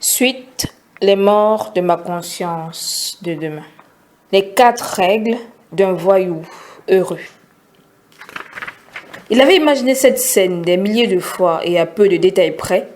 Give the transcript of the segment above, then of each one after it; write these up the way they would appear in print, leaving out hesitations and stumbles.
Suite, les morts de ma conscience de demain. Les 4 règles d'un voyou heureux. Il avait imaginé cette scène des milliers de fois et à peu de détails près.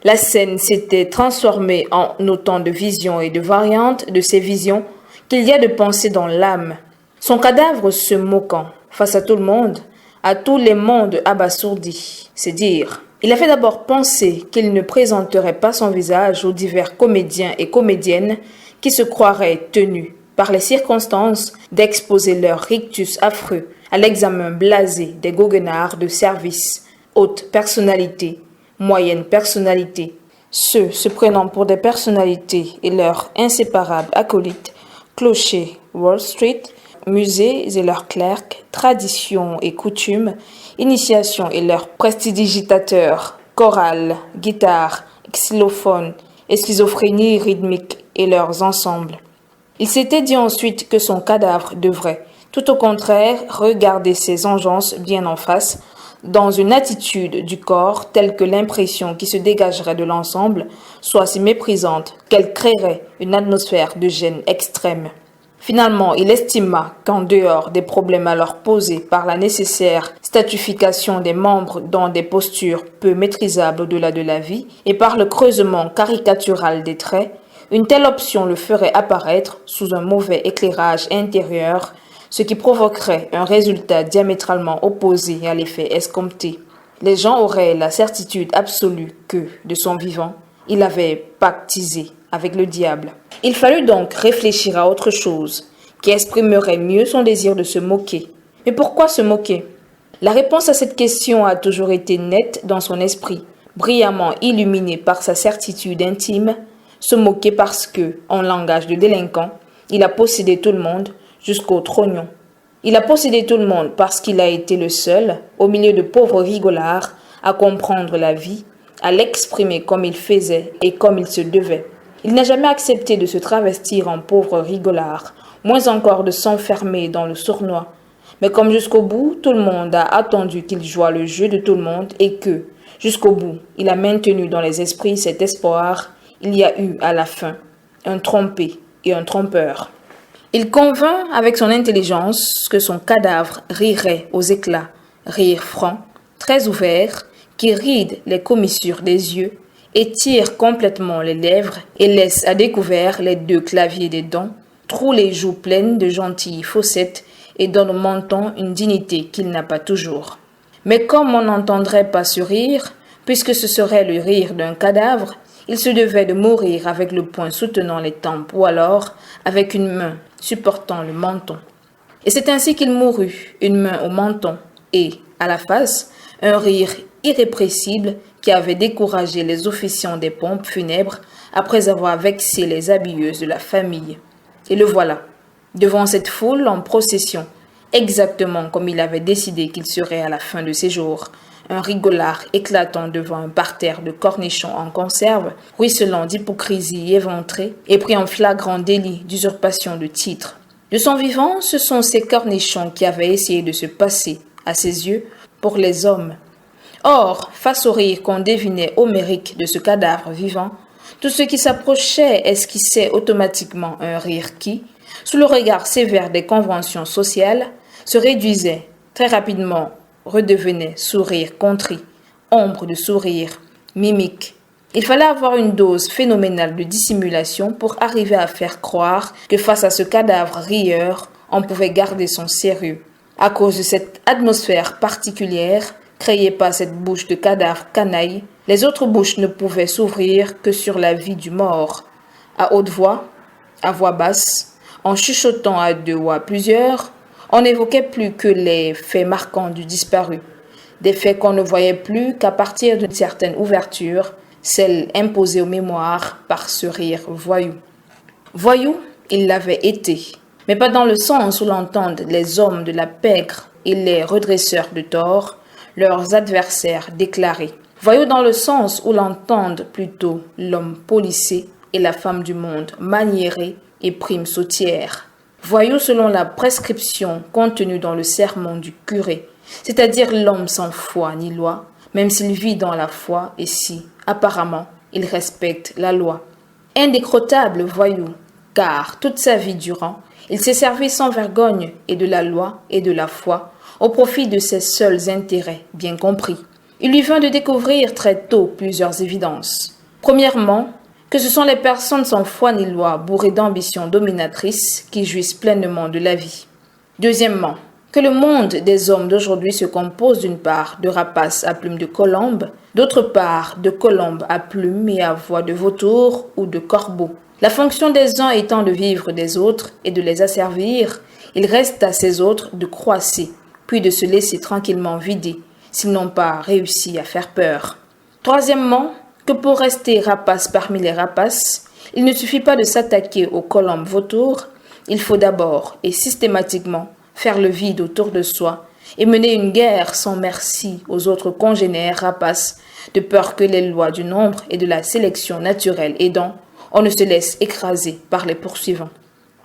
La scène s'était transformée en autant de visions et de variantes de ces visions qu'il y a de pensées dans l'âme. Son cadavre se moquant face à tout le monde, à tous les mondes abasourdis, c'est dire. Il avait d'abord pensé qu'il ne présenterait pas son visage aux divers comédiens et comédiennes qui se croiraient tenus, par les circonstances, d'exposer leur rictus affreux à l'examen blasé des goguenards de service, haute personnalité, moyenne personnalité, ceux se prenant pour des personnalités et leurs inséparables acolytes, clochers, Wall Street, musées et leurs clercs, traditions et coutumes, initiations et leurs prestidigitateurs, chorales, guitares, xylophones et schizophrénie rythmique et leurs ensembles. Il s'était dit ensuite que son cadavre devrait, tout au contraire, regarder ses engeances bien en face, dans une attitude du corps telle que l'impression qui se dégagerait de l'ensemble soit si méprisante qu'elle créerait une atmosphère de gêne extrême. Finalement, il estima qu'en dehors des problèmes alors posés par la nécessaire statification des membres dans des postures peu maîtrisables au-delà de la vie et par le creusement caricatural des traits, une telle option le ferait apparaître sous un mauvais éclairage intérieur, ce qui provoquerait un résultat diamétralement opposé à l'effet escompté. Les gens auraient la certitude absolue que, de son vivant, il avait pactisé avec le diable. Il fallut donc réfléchir à autre chose, qui exprimerait mieux son désir de se moquer. Mais pourquoi se moquer? La réponse à cette question a toujours été nette dans son esprit, brillamment illuminée par sa certitude intime, se moquer parce que, en langage de délinquant, il a possédé tout le monde jusqu'au trognon. Il a possédé tout le monde parce qu'il a été le seul, au milieu de pauvres rigolards, à comprendre la vie, à l'exprimer comme il faisait et comme il se devait. Il n'a jamais accepté de se travestir en pauvre rigolard, moins encore de s'enfermer dans le sournois. Mais comme jusqu'au bout, tout le monde a attendu qu'il joue le jeu de tout le monde et que, jusqu'au bout, il a maintenu dans les esprits cet espoir, il y a eu à la fin un trompé et un trompeur. Il convint avec son intelligence que son cadavre rirait aux éclats, rire franc, très ouvert, qui ride les commissures des yeux, étire complètement les lèvres et laisse à découvert les 2 claviers des dents, troue les joues pleines de gentilles fossettes et donne au menton une dignité qu'il n'a pas toujours. Mais comme on n'entendrait pas ce rire, puisque ce serait le rire d'un cadavre, il se devait de mourir avec le poing soutenant les tempes ou alors avec une main supportant le menton. Et c'est ainsi qu'il mourut, une main au menton et, à la face, un rire irrépressible qui avait découragé les officiants des pompes funèbres après avoir vexé les habilleuses de la famille. Et le voilà, devant cette foule en procession, exactement comme il avait décidé qu'il serait à la fin de ses jours, un rigolard éclatant devant un parterre de cornichons en conserve, ruisselant d'hypocrisie éventrée et pris en flagrant délit d'usurpation de titre. De son vivant, ce sont ces cornichons qui avaient essayé de se passer, à ses yeux, pour les hommes. Or, face au rire qu'on devinait homérique de ce cadavre vivant, tout ce qui s'approchait esquissait automatiquement un rire qui, sous le regard sévère des conventions sociales, se réduisait très rapidement, redevenait sourire contrit, ombre de sourire, mimique. Il fallait avoir une dose phénoménale de dissimulation pour arriver à faire croire que face à ce cadavre rieur, on pouvait garder son sérieux. À cause de cette atmosphère particulière, créée par cette bouche de cadavre canaille, les autres bouches ne pouvaient s'ouvrir que sur la vie du mort. À haute voix, à voix basse, en chuchotant à 2 ou à plusieurs, on n'évoquait plus que les faits marquants du disparu, des faits qu'on ne voyait plus qu'à partir d'une certaine ouverture, celle imposée aux mémoires par ce rire voyou. Voyou, il l'avait été, mais pas dans le sens où l'entendent les hommes de la pègre et les redresseurs de tort, leurs adversaires déclarés. Voyou dans le sens où l'entendent plutôt l'homme policé et la femme du monde maniérée et prime sautière. Voyou selon la prescription contenue dans le sermon du curé, c'est-à-dire l'homme sans foi ni loi, même s'il vit dans la foi et si, apparemment, il respecte la loi. Indécrottable voyou, car toute sa vie durant, il s'est servi sans vergogne et de la loi et de la foi au profit de ses seuls intérêts bien compris. Il lui vint de découvrir très tôt plusieurs évidences. Premièrement, que ce sont les personnes sans foi ni loi, bourrées d'ambitions dominatrices, qui jouissent pleinement de la vie. Deuxièmement, que le monde des hommes d'aujourd'hui se compose d'une part de rapaces à plumes de colombe, d'autre part de colombes à plumes et à voix de vautour ou de corbeau. La fonction des uns étant de vivre des autres et de les asservir, il reste à ces autres de croisser, puis de se laisser tranquillement vider, s'ils n'ont pas réussi à faire peur. Troisièmement, que pour rester rapace parmi les rapaces, il ne suffit pas de s'attaquer aux colombes vautours, il faut d'abord et systématiquement faire le vide autour de soi et mener une guerre sans merci aux autres congénères rapaces, de peur que les lois du nombre et de la sélection naturelle aidant, on ne se laisse écraser par les poursuivants.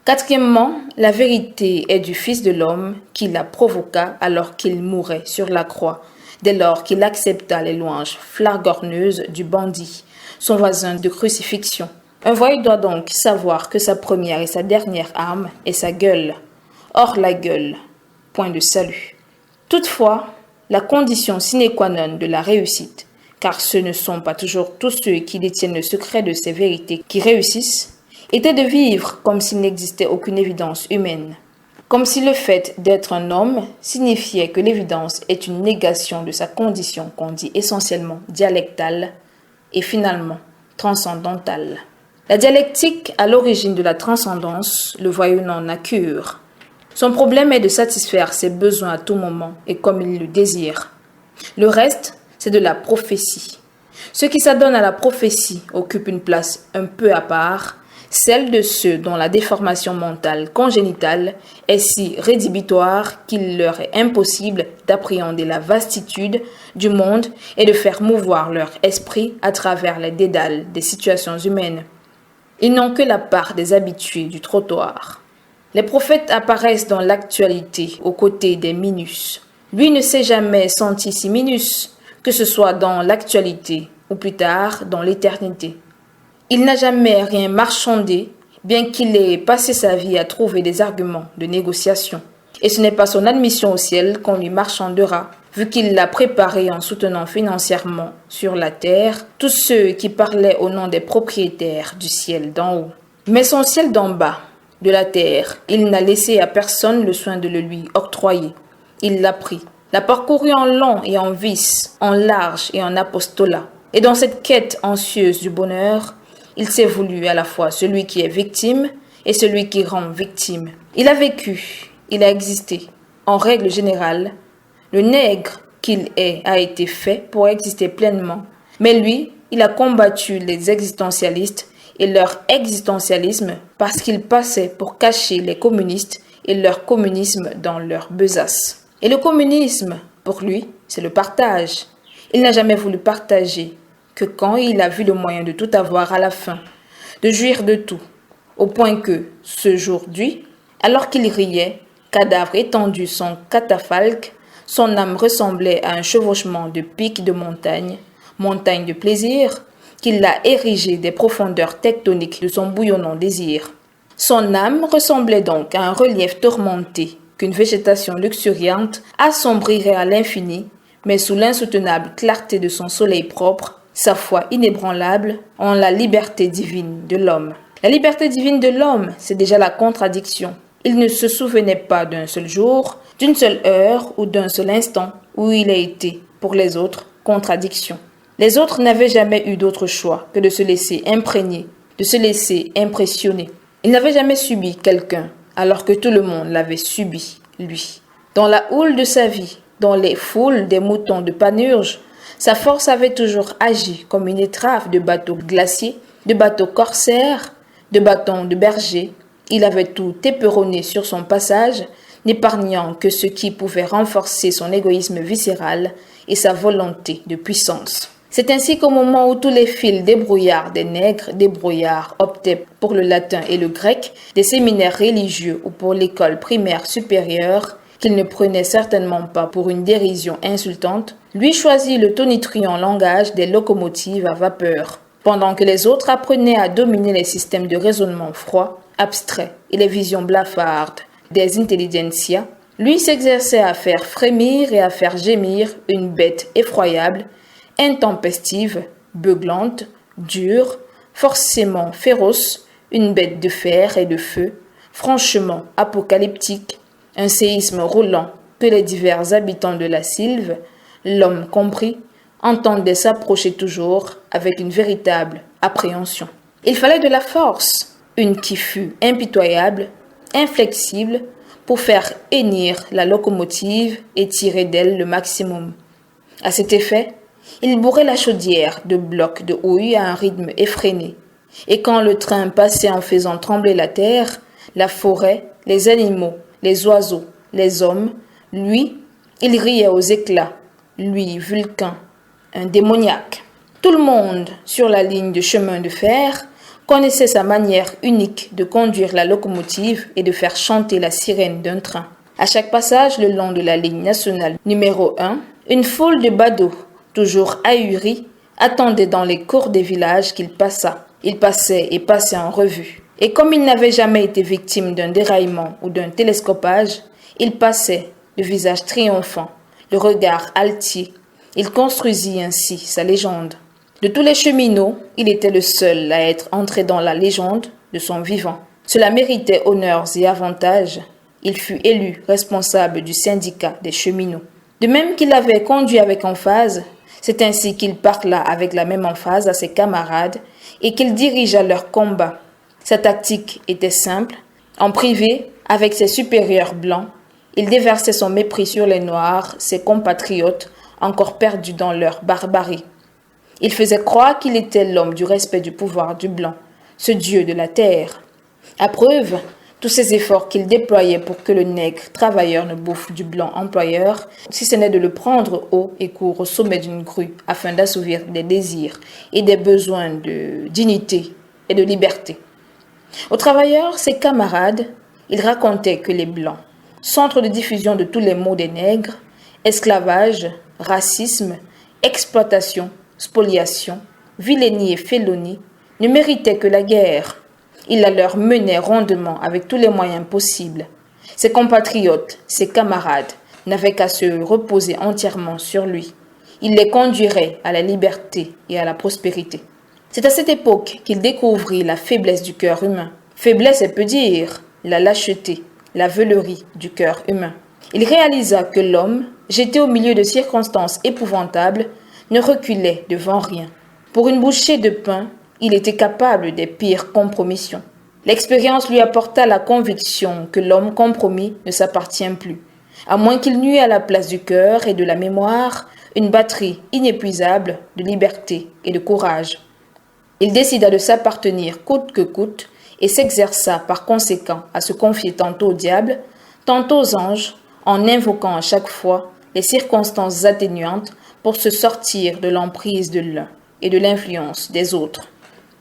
Quatrièmement, la vérité est du Fils de l'homme qui la provoqua alors qu'il mourait sur la croix, dès lors qu'il accepta les louanges flagorneuses du bandit, son voisin de crucifixion. Un voyou doit donc savoir que sa première et sa dernière arme est sa gueule. Or la gueule, point de salut. Toutefois, la condition sine qua non de la réussite, car ce ne sont pas toujours tous ceux qui détiennent le secret de ces vérités qui réussissent, était de vivre comme s'il n'existait aucune évidence humaine. Comme si le fait d'être un homme signifiait que l'évidence est une négation de sa condition qu'on dit essentiellement dialectale et finalement transcendantale. La dialectique, à l'origine de la transcendance, le voyou n'en a cure. Son problème est de satisfaire ses besoins à tout moment et comme il le désire. Le reste, c'est de la prophétie. Ceux qui s'adonnent à la prophétie occupent une place un peu à part, celle de ceux dont la déformation mentale congénitale est si rédhibitoire qu'il leur est impossible d'appréhender la vastitude du monde et de faire mouvoir leur esprit à travers les dédales des situations humaines. Ils n'ont que la part des habitués du trottoir. Les prophètes apparaissent dans l'actualité aux côtés des minus. Lui ne s'est jamais senti si minus, que ce soit dans l'actualité ou plus tard dans l'éternité. Il n'a jamais rien marchandé, bien qu'il ait passé sa vie à trouver des arguments de négociation. Et ce n'est pas son admission au ciel qu'on lui marchandera, vu qu'il l'a préparé en soutenant financièrement sur la terre tous ceux qui parlaient au nom des propriétaires du ciel d'en haut. Mais son ciel d'en bas, de la terre, il n'a laissé à personne le soin de le lui octroyer. Il l'a pris, l'a parcouru en long et en vis, en large et en apostolat. Et dans cette quête anxieuse du bonheur, il s'est voulu à la fois celui qui est victime et celui qui rend victime. Il a vécu, il a existé. En règle générale, le nègre qu'il est a été fait pour exister pleinement. Mais lui, il a combattu les existentialistes et leur existentialisme parce qu'il passait pour cacher les communistes et leur communisme dans leur besace. Et le communisme, pour lui, c'est le partage. Il n'a jamais voulu partager que quand il a vu le moyen de tout avoir à la fin, de jouir de tout, au point que, ce jour-là, alors qu'il riait, cadavre étendu son catafalque, son âme ressemblait à un chevauchement de pics de montagne, montagne de plaisir, qu'il l'a érigée des profondeurs tectoniques de son bouillonnant désir. Son âme ressemblait donc à un relief tourmenté qu'une végétation luxuriante assombrirait à l'infini, mais sous l'insoutenable clarté de son soleil propre, sa foi inébranlable en la liberté divine de l'homme. La liberté divine de l'homme, c'est déjà la contradiction. Il ne se souvenait pas d'un seul jour, d'une seule heure ou d'un seul instant où il a été, pour les autres, contradiction. Les autres n'avaient jamais eu d'autre choix que de se laisser imprégner, de se laisser impressionner. Il n'avait jamais subi quelqu'un, alors que tout le monde l'avait subi, lui. Dans la houle de sa vie, dans les foules des moutons de Panurge, sa force avait toujours agi comme une étrave de bateaux glaciers, de bateaux corsaires, de bâtons de berger. Il avait tout éperonné sur son passage, n'épargnant que ce qui pouvait renforcer son égoïsme viscéral et sa volonté de puissance. C'est ainsi qu'au moment où tous les fils débrouillards des nègres débrouillards optaient pour le latin et le grec, des séminaires religieux ou pour l'école primaire supérieure, qu'il ne prenait certainement pas pour une dérision insultante, lui choisit le tonitruant langage des locomotives à vapeur. Pendant que les autres apprenaient à dominer les systèmes de raisonnement froid, abstrait et les visions blafardes des intelligentsia, lui s'exerçait à faire frémir et à faire gémir une bête effroyable, intempestive, beuglante, dure, forcément féroce, une bête de fer et de feu, franchement apocalyptique, un séisme roulant que les divers habitants de la sylve, l'homme compris, entendaient s'approcher toujours avec une véritable appréhension. Il fallait de la force, une qui fût impitoyable, inflexible, pour faire hennir la locomotive et tirer d'elle le maximum. À cet effet, il bourrait la chaudière de blocs de houille à un rythme effréné. Et quand le train passait en faisant trembler la terre, la forêt, les animaux, les oiseaux, les hommes, lui, il riait aux éclats, lui, Vulcain, un démoniaque. Tout le monde sur la ligne de chemin de fer connaissait sa manière unique de conduire la locomotive et de faire chanter la sirène d'un train. À chaque passage le long de la ligne nationale numéro 1, une foule de badauds, toujours ahuris, attendait dans les cours des villages qu'il passât. Il passait et passait en revue. Et comme il n'avait jamais été victime d'un déraillement ou d'un télescopage, il passait, le visage triomphant, le regard altier. Il construisit ainsi sa légende. De tous les cheminots, il était le seul à être entré dans la légende de son vivant. Cela méritait honneurs et avantages. Il fut élu responsable du syndicat des cheminots. De même qu'il avait conduit avec emphase, c'est ainsi qu'il parla avec la même emphase à ses camarades et qu'il dirigea leur combat. Sa tactique était simple. En privé, avec ses supérieurs blancs, il déversait son mépris sur les Noirs, ses compatriotes, encore perdus dans leur barbarie. Il faisait croire qu'il était l'homme du respect du pouvoir du blanc, ce dieu de la terre. À preuve, tous ces efforts qu'il déployait pour que le nègre travailleur ne bouffe du blanc employeur, si ce n'est de le prendre haut et court au sommet d'une grue afin d'assouvir des désirs et des besoins de dignité et de liberté. Aux travailleurs, ses camarades, il racontait que les blancs, centre de diffusion de tous les maux des nègres, esclavage, racisme, exploitation, spoliation, vilainie et félonie, ne méritaient que la guerre. Il la leur menait rondement avec tous les moyens possibles. Ses compatriotes, ses camarades, n'avaient qu'à se reposer entièrement sur lui. Il les conduirait à la liberté et à la prospérité. C'est à cette époque qu'il découvrit la faiblesse du cœur humain. Faiblesse, elle peut dire la lâcheté, la veulerie du cœur humain. Il réalisa que l'homme, jeté au milieu de circonstances épouvantables, ne reculait devant rien. Pour une bouchée de pain, il était capable des pires compromissions. L'expérience lui apporta la conviction que l'homme compromis ne s'appartient plus, à moins qu'il n'eût à la place du cœur et de la mémoire une batterie inépuisable de liberté et de courage. Il décida de s'appartenir coûte que coûte et s'exerça par conséquent à se confier tantôt au diable, tantôt aux anges, en invoquant à chaque fois les circonstances atténuantes pour se sortir de l'emprise de l'un et de l'influence des autres.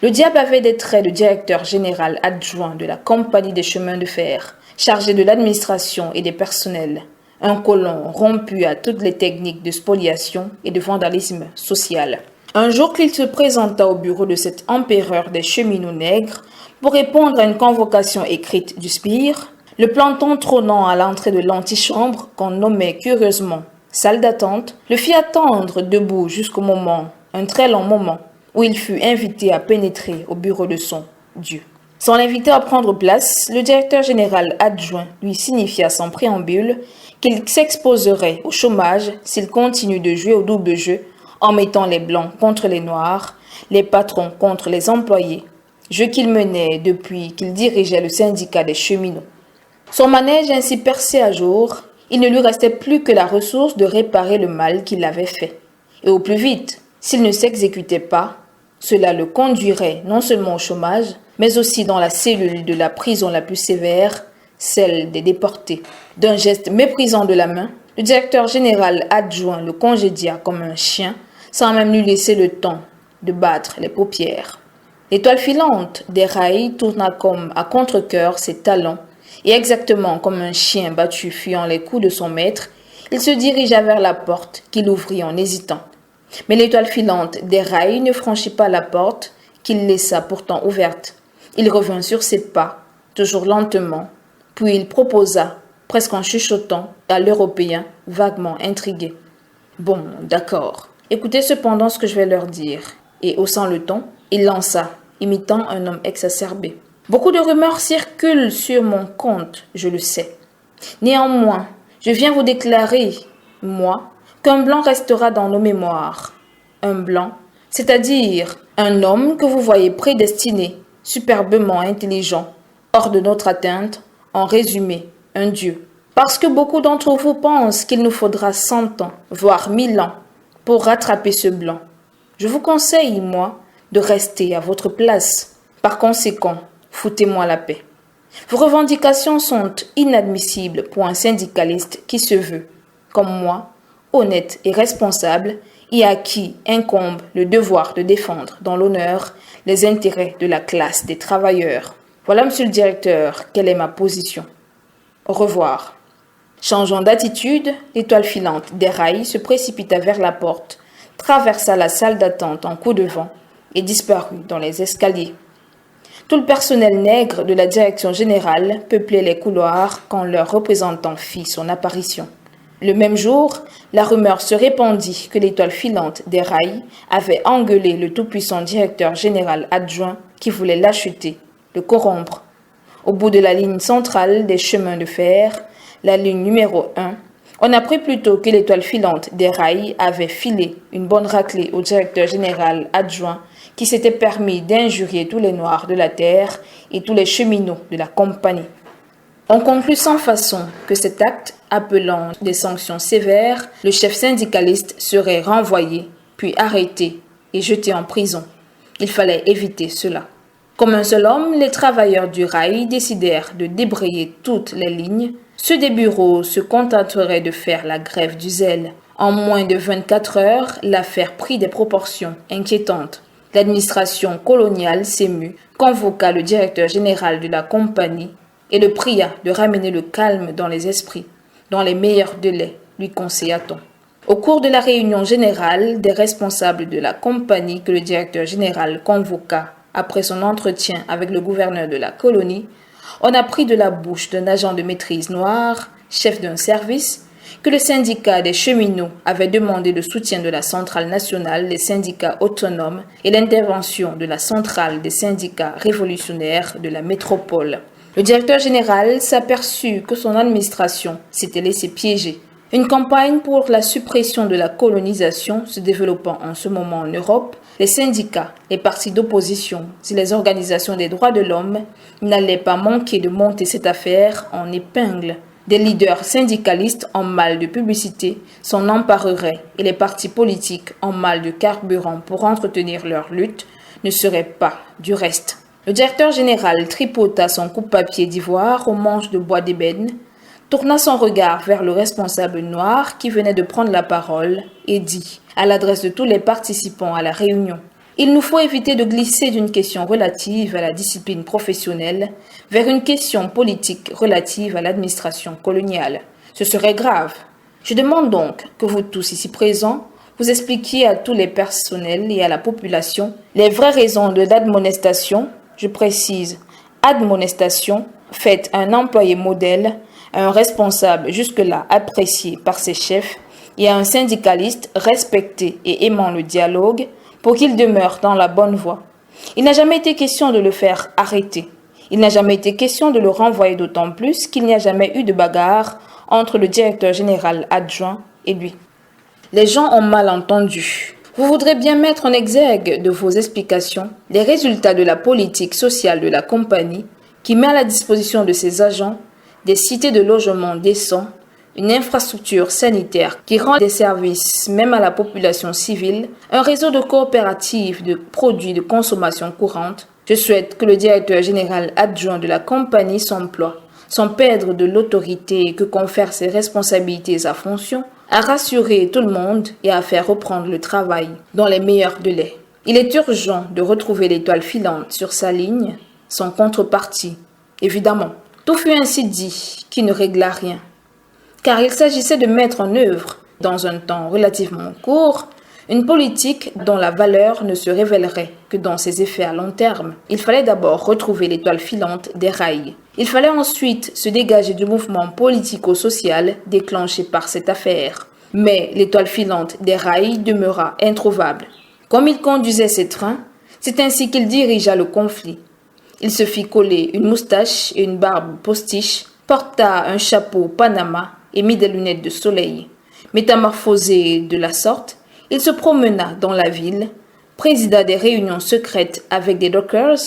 Le diable avait des traits de directeur général adjoint de la compagnie des chemins de fer, chargé de l'administration et des personnels, un colon rompu à toutes les techniques de spoliation et de vandalisme social. Un jour qu'il se présenta au bureau de cet empereur des cheminots nègres pour répondre à une convocation écrite du spire, le planton trônant à l'entrée de l'antichambre, qu'on nommait curieusement salle d'attente, le fit attendre debout jusqu'au moment, un très long moment, où il fut invité à pénétrer au bureau de son Dieu. Sans l'inviter à prendre place, le directeur général adjoint lui signifia sans préambule qu'il s'exposerait au chômage s'il continue de jouer au double jeu en mettant les blancs contre les noirs, les patrons contre les employés, jeu qu'il menait depuis qu'il dirigeait le syndicat des cheminots. Son manège ainsi percé à jour, il ne lui restait plus que la ressource de réparer le mal qu'il avait fait. Et au plus vite, s'il ne s'exécutait pas, cela le conduirait non seulement au chômage, mais aussi dans la cellule de la prison la plus sévère, celle des déportés. D'un geste méprisant de la main, le directeur général adjoint le congédia comme un chien, sans même lui laisser le temps de battre les paupières. L'étoile filante des rails tourna comme à contre-cœur ses talons, et exactement comme un chien battu fuyant les coups de son maître, il se dirigea vers la porte qu'il ouvrit en hésitant. Mais l'étoile filante des rails ne franchit pas la porte, qu'il laissa pourtant ouverte. Il revint sur ses pas, toujours lentement, puis il proposa, presque en chuchotant, à l'Européen, vaguement intrigué. « Bon, d'accord. Écoutez cependant ce que je vais leur dire. » Et haussant le ton, il lança, imitant un homme exacerbé. « Beaucoup de rumeurs circulent sur mon compte, je le sais. Néanmoins, je viens vous déclarer, moi, qu'un blanc restera dans nos mémoires. Un blanc, c'est-à-dire un homme que vous voyez prédestiné, superbement intelligent, hors de notre atteinte, en résumé, un dieu. Parce que beaucoup d'entre vous pensent qu'il nous faudra 100 ans, voire 1000 ans, pour rattraper ce blanc. Je vous conseille, moi, de rester à votre place. Par conséquent, foutez-moi la paix. Vos revendications sont inadmissibles pour un syndicaliste qui se veut, comme moi, honnête et responsable, et à qui incombe le devoir de défendre dans l'honneur les intérêts de la classe des travailleurs. Voilà, monsieur le directeur, quelle est ma position. Au revoir. Changeant d'attitude, l'étoile filante des rails se précipita vers la porte, traversa la salle d'attente en coup de vent et disparut dans les escaliers. Tout le personnel nègre de la direction générale peuplait les couloirs quand leur représentant fit son apparition. Le même jour, la rumeur se répandit que l'étoile filante des rails avait engueulé le tout-puissant directeur général adjoint qui voulait l'acheter, le corrompre. Au bout de la ligne centrale des chemins de fer, la ligne numéro 1, on apprit plutôt que l'étoile filante des rails avait filé une bonne raclée au directeur général adjoint qui s'était permis d'injurier tous les Noirs de la terre et tous les cheminots de la compagnie. On conclut sans façon que cet acte, appelant des sanctions sévères, le chef syndicaliste serait renvoyé, puis arrêté et jeté en prison. Il fallait éviter cela. Comme un seul homme, les travailleurs du rail décidèrent de débrayer toutes les lignes. Ceux des bureaux se contenteraient de faire la grève du zèle. En moins de 24 heures, l'affaire prit des proportions inquiétantes. L'administration coloniale s'émut, convoqua le directeur général de la compagnie et le pria de ramener le calme dans les esprits, dans les meilleurs délais, lui conseilla-t-on. Au cours de la réunion générale des responsables de la compagnie que le directeur général convoqua après son entretien avec le gouverneur de la colonie, on apprit de la bouche d'un agent de maîtrise noir, chef d'un service, que le syndicat des cheminots avait demandé le soutien de la centrale nationale des syndicats autonomes et l'intervention de la centrale des syndicats révolutionnaires de la métropole. Le directeur général s'aperçut que son administration s'était laissée piéger. Une campagne pour la suppression de la colonisation se développant en ce moment en Europe, les syndicats, les partis d'opposition et les organisations des droits de l'homme n'allaient pas manquer de monter cette affaire en épingle. Des leaders syndicalistes en mal de publicité s'en empareraient et les partis politiques en mal de carburant pour entretenir leur lutte ne seraient pas du reste. Le directeur général tripota son coupe-papier d'ivoire aux manches de bois d'ébène, tourna son regard vers le responsable noir qui venait de prendre la parole et dit, à l'adresse de tous les participants à la réunion, « Il nous faut éviter de glisser d'une question relative à la discipline professionnelle vers une question politique relative à l'administration coloniale. Ce serait grave. Je demande donc que vous tous ici présents vous expliquiez à tous les personnels et à la population les vraies raisons de l'admonestation, je précise, admonestation, faite à un employé modèle, à un responsable jusque-là apprécié par ses chefs et à un syndicaliste respecté et aimant le dialogue pour qu'il demeure dans la bonne voie. Il n'a jamais été question de le faire arrêter. Il n'a jamais été question de le renvoyer, d'autant plus qu'il n'y a jamais eu de bagarre entre le directeur général adjoint et lui. Les gens ont mal entendu. Vous voudrez bien mettre en exergue de vos explications les résultats de la politique sociale de la compagnie qui met à la disposition de ses agents des cités de logement décents, une infrastructure sanitaire qui rend des services même à la population civile, un réseau de coopératives de produits de consommation courante. Je souhaite que le directeur général adjoint de la compagnie s'emploie, sans perdre de l'autorité que confèrent ses responsabilités à fonction, à rassurer tout le monde et à faire reprendre le travail dans les meilleurs délais. Il est urgent de retrouver l'étoile filante sur sa ligne, sans contrepartie, évidemment. Tout fut ainsi dit, qui ne régla rien. Car il s'agissait de mettre en œuvre, dans un temps relativement court, Une politique dont la valeur ne se révélerait que dans ses effets à long terme. Il fallait d'abord retrouver l'étoile filante des rails. Il fallait ensuite se dégager du mouvement politico-social déclenché par cette affaire. Mais l'étoile filante des rails demeura introuvable. Comme il conduisait ses trains, c'est ainsi qu'il dirigea le conflit. Il se fit coller une moustache et une barbe postiche, porta un chapeau Panama et mit des lunettes de soleil. Métamorphosé de la sorte, il se promena dans la ville, présida des réunions secrètes avec des dockers,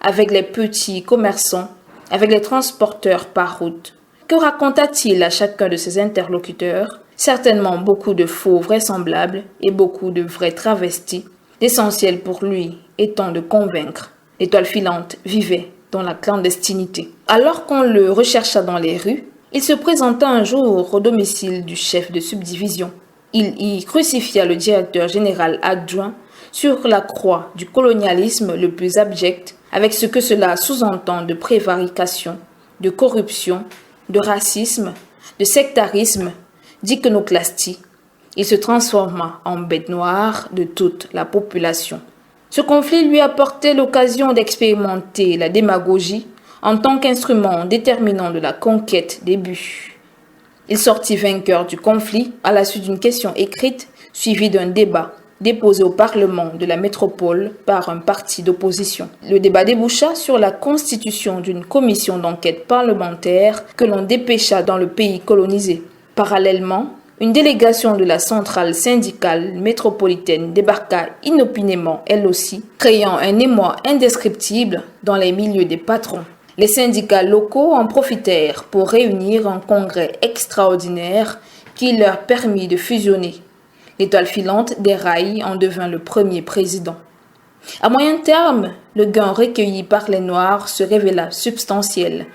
avec les petits commerçants, avec les transporteurs par route. Que raconta-t-il à chacun de ses interlocuteurs? Certainement beaucoup de faux vraisemblables et beaucoup de vrais travestis, l'essentiel pour lui étant de convaincre. L'étoile filante vivait dans la clandestinité. Alors qu'on le rechercha dans les rues, il se présenta un jour au domicile du chef de subdivision. Il y crucifia le directeur général adjoint sur la croix du colonialisme le plus abject, avec ce que cela sous-entend de prévarication, de corruption, de racisme, de sectarisme, d'iconoclastie. Il se transforma en bête noire de toute la population. Ce conflit lui apportait l'occasion d'expérimenter la démagogie en tant qu'instrument déterminant de la conquête des buts. Il sortit vainqueur du conflit à la suite d'une question écrite suivie d'un débat déposé au Parlement de la métropole par un parti d'opposition. Le débat déboucha sur la constitution d'une commission d'enquête parlementaire que l'on dépêcha dans le pays colonisé. Parallèlement, une délégation de la centrale syndicale métropolitaine débarqua inopinément elle aussi, créant un émoi indescriptible dans les milieux des patrons. Les syndicats locaux en profitèrent pour réunir un congrès extraordinaire qui leur permit de fusionner. L'étoile filante des rails en devint le premier président. À moyen terme, le gain recueilli par les Noirs se révéla substantiel.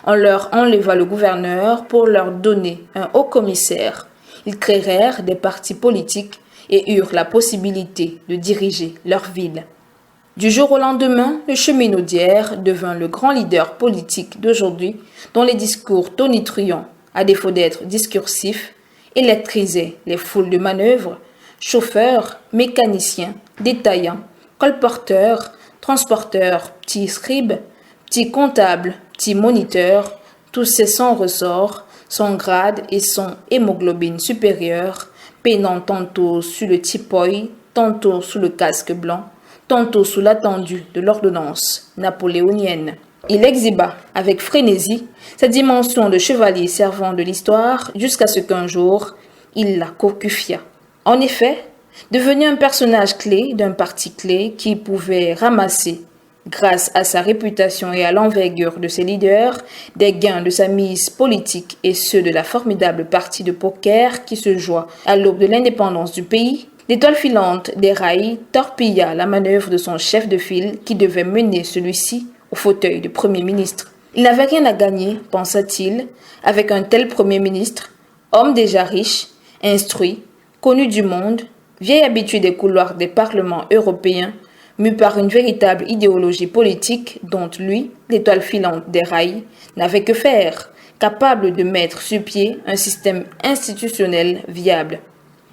On leur enleva le gouverneur pour leur donner un haut-commissaire. Ils créèrent des partis politiques et eurent la possibilité de diriger leur ville. Du jour au lendemain, le cheminot d'hier devint le grand leader politique d'aujourd'hui dont les discours tonitruants, à défaut d'être discursifs, électrisaient les foules de manœuvres, chauffeurs, mécaniciens, détaillants, colporteurs, transporteurs, petits scribes, petits comptables, petits moniteurs, tous ces sans ressort, sans grade et sans hémoglobine supérieure, peinant tantôt sous le tipoï, tantôt sous le casque blanc, tantôt sous l'attendu de l'ordonnance napoléonienne. Il exhiba avec frénésie sa dimension de chevalier servant de l'histoire jusqu'à ce qu'un jour, il la cocufia. En effet, devenu un personnage clé d'un parti clé qui pouvait ramasser, grâce à sa réputation et à l'envergure de ses leaders, des gains de sa mise politique et ceux de la formidable partie de poker qui se joua à l'aube de l'indépendance du pays, l'étoile filante des rails torpilla la manœuvre de son chef de file qui devait mener celui-ci au fauteuil de Premier ministre. Il n'avait rien à gagner, pensa-t-il, avec un tel Premier ministre, homme déjà riche, instruit, connu du monde, vieil habitué des couloirs des parlements européens, mu par une véritable idéologie politique dont lui, l'étoile filante des rails, n'avait que faire, capable de mettre sur pied un système institutionnel viable.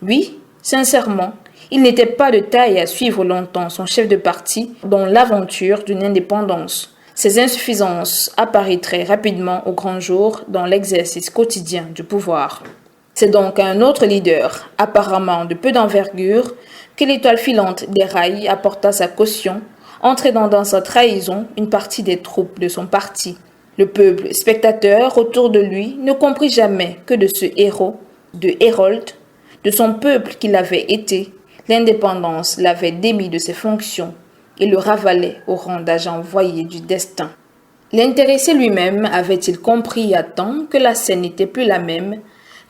Oui, sincèrement, il n'était pas de taille à suivre longtemps son chef de parti dans l'aventure d'une indépendance. Ses insuffisances apparaîtraient rapidement au grand jour dans l'exercice quotidien du pouvoir. C'est donc à un autre leader, apparemment de peu d'envergure, que l'étoile filante des rails apporta sa caution, entraînant dans sa trahison une partie des troupes de son parti. Le peuple spectateur autour de lui ne comprit jamais que de ce héros, de Hérold, de son peuple qu'il avait été, l'indépendance l'avait démis de ses fonctions et le ravalait au rang d'agent envoyé du destin. L'intéressé lui-même avait-il compris à temps que la scène n'était plus la même,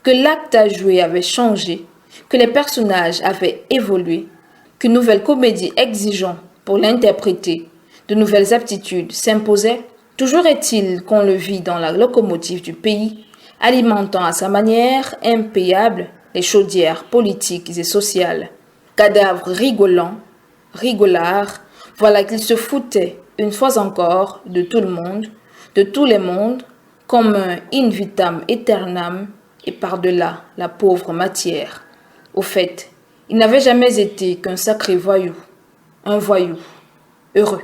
que l'acte à jouer avait changé, que les personnages avaient évolué, qu'une nouvelle comédie exigeant pour l'interpréter, de nouvelles aptitudes s'imposaient? Toujours est-il qu'on le vit dans la locomotive du pays, alimentant à sa manière impayable les chaudières politiques et sociales. Cadavre rigolant, rigolard, voilà qu'il se foutait, une fois encore, de tout le monde, de tous les mondes, comme un in vitam aeternam, et par-delà la pauvre matière. Au fait, Il n'avait jamais été qu'un sacré voyou, un voyou, heureux.